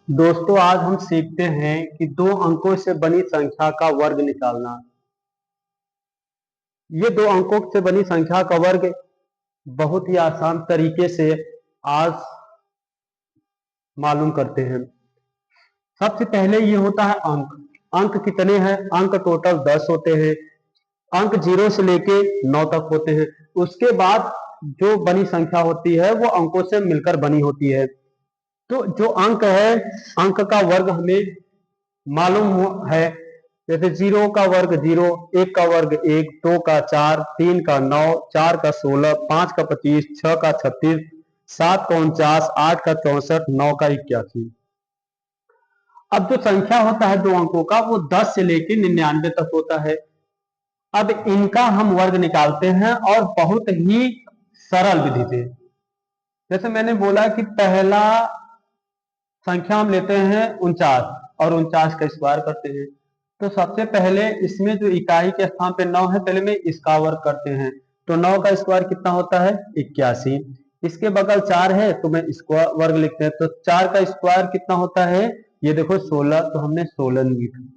दोस्तों आज हम सीखते हैं कि दो अंकों से बनी संख्या का वर्ग निकालना। ये दो अंकों से बनी संख्या का वर्ग बहुत ही आसान तरीके से आज मालूम करते हैं। सबसे पहले ये होता है अंक। अंक कितने हैं? अंक टोटल 10 होते हैं। अंक 0 से लेके 9 तक होते हैं। उसके बाद जो बनी संख्या होती है वो अंकों से मिलकर बनी होती है। तो जो अंक है, अंक का वर्ग हमें मालूम है। जैसे 0 का वर्ग 0, 1 का वर्ग 1, 2 का 4, 3 का 9, 4 का 16, 5 का 25, 6 का 36, 7 का 49, 8 का 64, 9 का 81। अब जो संख्या होता है दो अंकों का वो 10 से लेकर 99 तक होता है। अब इनका हम वर्ग निकालते हैं और बहुत ही सरल विधि से। जैसे मैंने बोला कि पहला संख्या हम लेते हैं 49 और 49 का स्क्वायर करते हैं। तो सबसे पहले इसमें जो इकाई के स्थान पे 9 है, पहले में इसका वर्ग करते हैं। तो 9 का स्क्वायर कितना होता है? 81। इसके बगल 4 है तो मैं इसको वर्ग लिखते हैं। तो 4 का स्क्वायर कितना होता है? ये देखो 16, तो हमने 16 लिखा।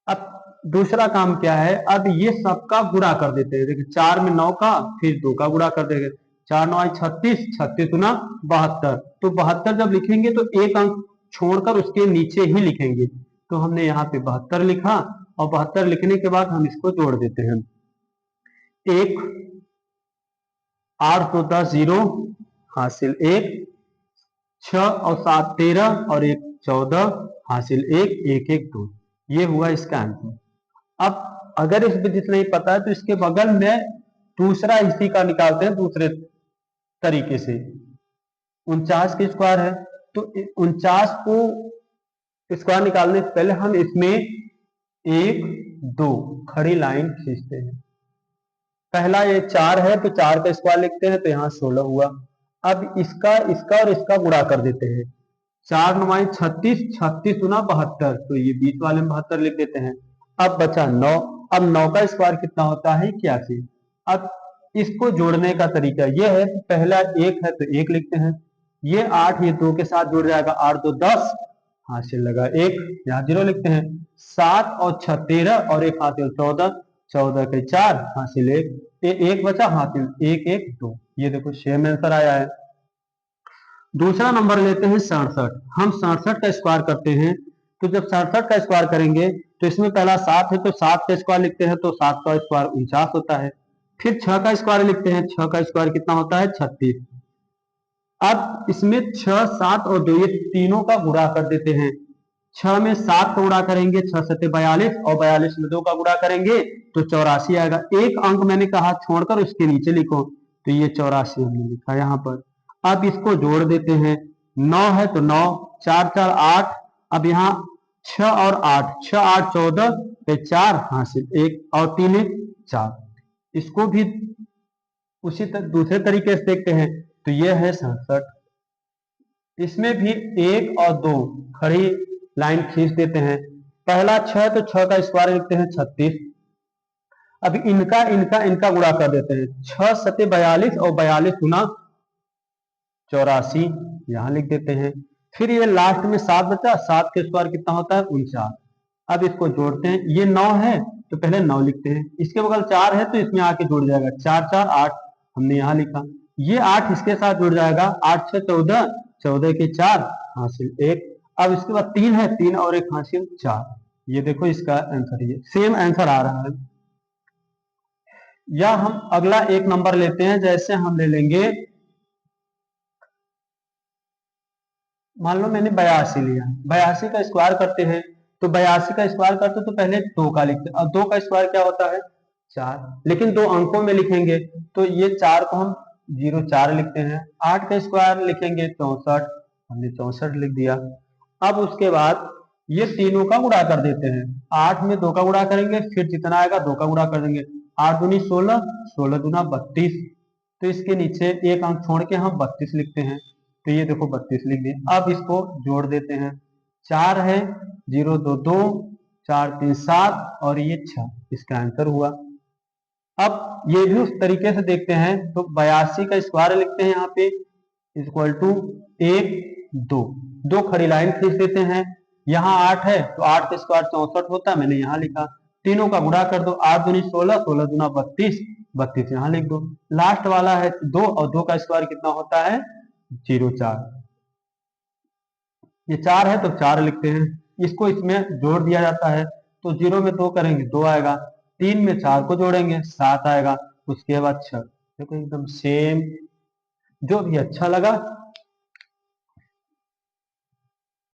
अब दूसरा काम क्या है? अब ये सबका गुणा कर देते हैं। देखिए 4 में 9 का, फिर 2 का गुणा कर देंगे। 4 9 36, 36 गुना 72। तो 72 जब लिखेंगे तो एक अंक छोड़कर उसके नीचे ही लिखेंगे। तो हमने यहाँ पे 72 लिखा और 72 लिखने के बाद हम इसको जोड़ देते हैं। एक 8 2 10 0 हासिल 1, 6 और 7 13 और 1 14 हासिल 1, 1 1 2। ये हुआ इसका आंसर। अब अगर इस विधि से नहीं पता है तो इसके बगल में दूसरा इसी का निकालते हैं दूसरे तरीके से। 49 के स्क्वायर है तो 49 को स्क्वायर निकालने से पहले हम इसमें 1 2 खड़ी लाइन खींचते हैं। पहला ये 4 है तो 4 का स्क्वायर लिखते हैं, तो यहाँ 16 हुआ। अब इसका इसका और इसका गुणा कर देते हैं। 4 9 36, 36 गुना 72, तो ये बीच वाले में 72 लिख देते हैं। अब बचा 9। अब 9 का स्क्वायर कितना होता है? 81। अब इसको जोड़ने का तरीका यह है, पहला 1 है तो 1 लिखते हैं। ये 8 ये 2 के साथ जुड़ जाएगा, 8 2 10 हासिल लगा 1, यहाँ 0 लिखते हैं। 7 और 6 13 और 1 हासिल 14, 14 के 4 हासिल 1, एक बचा हासिल 1 1 2। ये देखो सेम आंसर आया है। दूसरा नंबर लेते हैं 67। हम 67 का स्क्वायर करते हैं। तो जब 67 का स्क्वायर करेंगे तो इसमें पहला 7 है तो 7 का स्क्वायर लिखते हैं, तो 7 का स्क्वायर 49 होता है। फिर 6 का स्क्वायर लिखते हैं, 6 का स्क्वायर कितना होता है? 36। अब इसमें 6 7 और 2 ये तीनों का गुणा कर देते हैं। 6 में 7 का गुणा करेंगे, 6 7 42 और 42 में 2 का गुणा करेंगे तो 84 आएगा। एक अंक मैंने कहा छोड़कर उसके नीचे लिखो, तो ये 84 हमने लिखा यहाँ पर। अब इसको जोड़ देते हैं। 9 है तो 9, 4 4 8। अब यहाँ 6 और 8, 6 8 14 पे 4 हासिल 1 और 3 1 4। इसको भी उसी दूसरे तरीके से देखते हैं। तो ये है 67। इसमें भी 1 और 2 खड़ी लाइन खींच देते हैं। पहला 6 तो 6 का स्क्वायर लिखते हैं 36। अब इनका इनका इनका गुणा कर देते हैं। 6 7 42 और 42 गुना 84 यहां लिख देते हैं। फिर ये लास्ट में 7 बचा, 7 के स्क्वायर कितना होता है? 49। अब इसको जोड़ते हैं। ये 9 है तो पहले 9 लिखते हैं, इसके बगल 4 है तो इसमें आके जुड़ जाएगा। 4 4 8 हमने यहाँ लिखा। ये 8 इसके साथ जुड़ जाएगा, 8 6 14, 14 के 4 हासिल 1। अब इसके बाद 3 है, 3 और 1 हासिल 4। ये देखो इसका आंसर, ये सेम आंसर आ रहा है। या हम अगला एक नंबर लेते हैं। जैसे हम ले लेंगे, मान लो मैंने 82 लिया, 82 का स्क्वायर करते हैं। तो 82 का स्क्वायर करते तो पहले 2 का लिखते हैं, और 2 का स्क्वायर क्या होता है? 4। लेकिन दो अंकों में लिखेंगे तो ये 4 को हम 04 लिखते हैं। 8 का स्क्वायर लिखेंगे 64, हमने 64 लिख दिया। अब उसके बाद ये तीनों का गुणा कर देते हैं। 8 में 2 का गुणा करेंगे, फिर जितना आएगा 2 का गुणा कर देंगे। 8 दूनी 16, 16 दूना 32। तो इसके नीचे एक अंक छोड़ के हम 32 लिखते हैं। तो ये देखो 32 लिख दिए। अब इसको जोड़ देते हैं। 4 है, 0 2 2, 4 3 7 और ये 6, इसका आंसर हुआ। अब ये भी उस तरीके से देखते हैं। तो 82 का स्क्वायर लिखते हैं यहाँ पे इक्वल टू 1 2। दो खड़ी लाइन खींच देते हैं। यहाँ 8 है तो 8 का स्क्वायर 64 होता है, मैंने यहाँ लिखा। तीनों का गुणा कर दो, 8 दूनी 16, 16 दूना 32, 32 यहाँ लिख दो। लास्ट वाला है 2 और 2 का स्क्वायर कितना होता है 04। ये 4 है तो 4 लिखते हैं, इसको इसमें जोड़ दिया जाता है तो 0 में 2 करेंगे 2 आएगा, 3 में 4 को जोड़ेंगे 7 आएगा, उसके बाद 6। देखो एकदम सेम। जो भी अच्छा लगा